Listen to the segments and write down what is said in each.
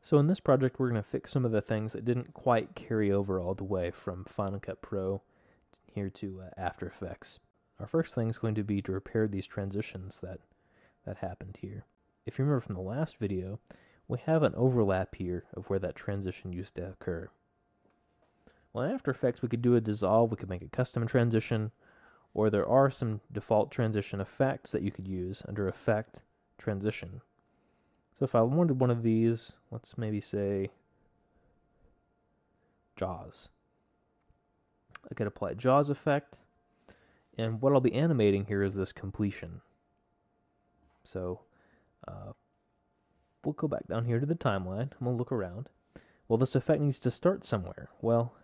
So in this project, we're going to fix some of the things that didn't quite carry over all the way from Final Cut Pro here to After Effects. Our first thing is going to be to repair these transitions that happened here. If you remember from the last video, we have an overlap here of where that transition used to occur. Well, in After Effects, we could do a dissolve, we could make a custom transition, or there are some default transition effects that you could use under Effect, Transition. So if I wanted one of these, let's maybe say Jaws. I could apply Jaws effect, and what I'll be animating here is this completion. So we'll go back down here to the timeline, and we'll look around. Well, this effect needs to start somewhere. Well,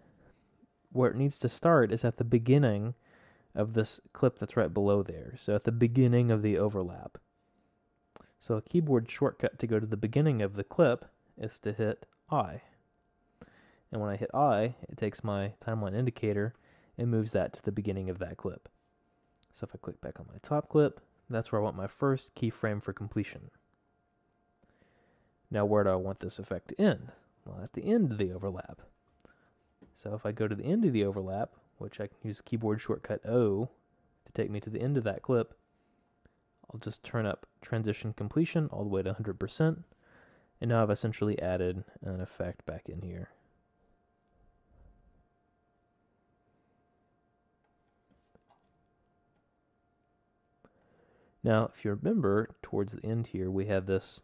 where it needs to start is at the beginning of this clip that's right below there. So at the beginning of the overlap. So a keyboard shortcut to go to the beginning of the clip is to hit I. And when I hit I, it takes my timeline indicator and moves that to the beginning of that clip. So if I click back on my top clip, that's where I want my first keyframe for completion. Now where do I want this effect to end? Well, at the end of the overlap. So if I go to the end of the overlap, which I can use keyboard shortcut O to take me to the end of that clip, I'll just turn up transition completion all the way to 100%, and now I've essentially added an effect back in here. Now, if you remember, towards the end here, we had this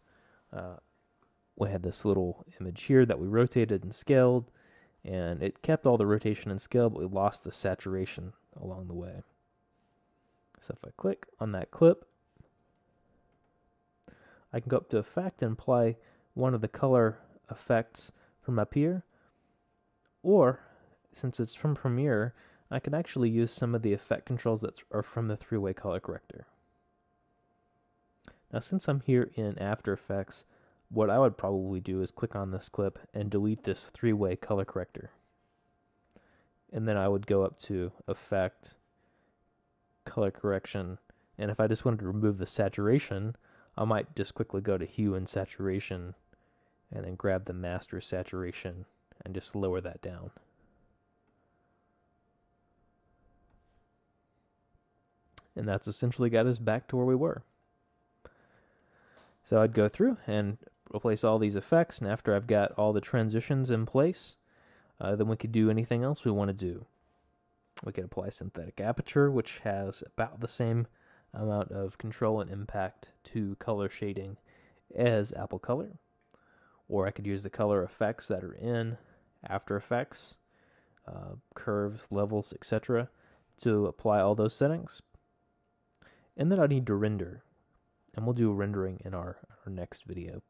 little image here that we rotated and scaled, and it kept all the rotation and scale, but we lost the saturation along the way. So if I click on that clip, I can go up to Effect and apply one of the color effects from up here, or since it's from Premiere, I can actually use some of the effect controls that are from the three-way color corrector. Now, since I'm here in After Effects, what I would probably do is click on this clip and delete this three-way color corrector. And then I would go up to Effect, Color Correction, and if I just wanted to remove the saturation, I might just quickly go to Hue and Saturation, and then grab the Master Saturation and just lower that down. And that's essentially got us back to where we were. So I'd go through and replace all these effects, and after I've got all the transitions in place, then we could do anything else we want to do. We could apply synthetic aperture, which has about the same amount of control and impact to color shading as Apple Color. Or I could use the color effects that are in After Effects, curves, levels, etc. to apply all those settings. And then I need to render. And we'll do rendering in our next video.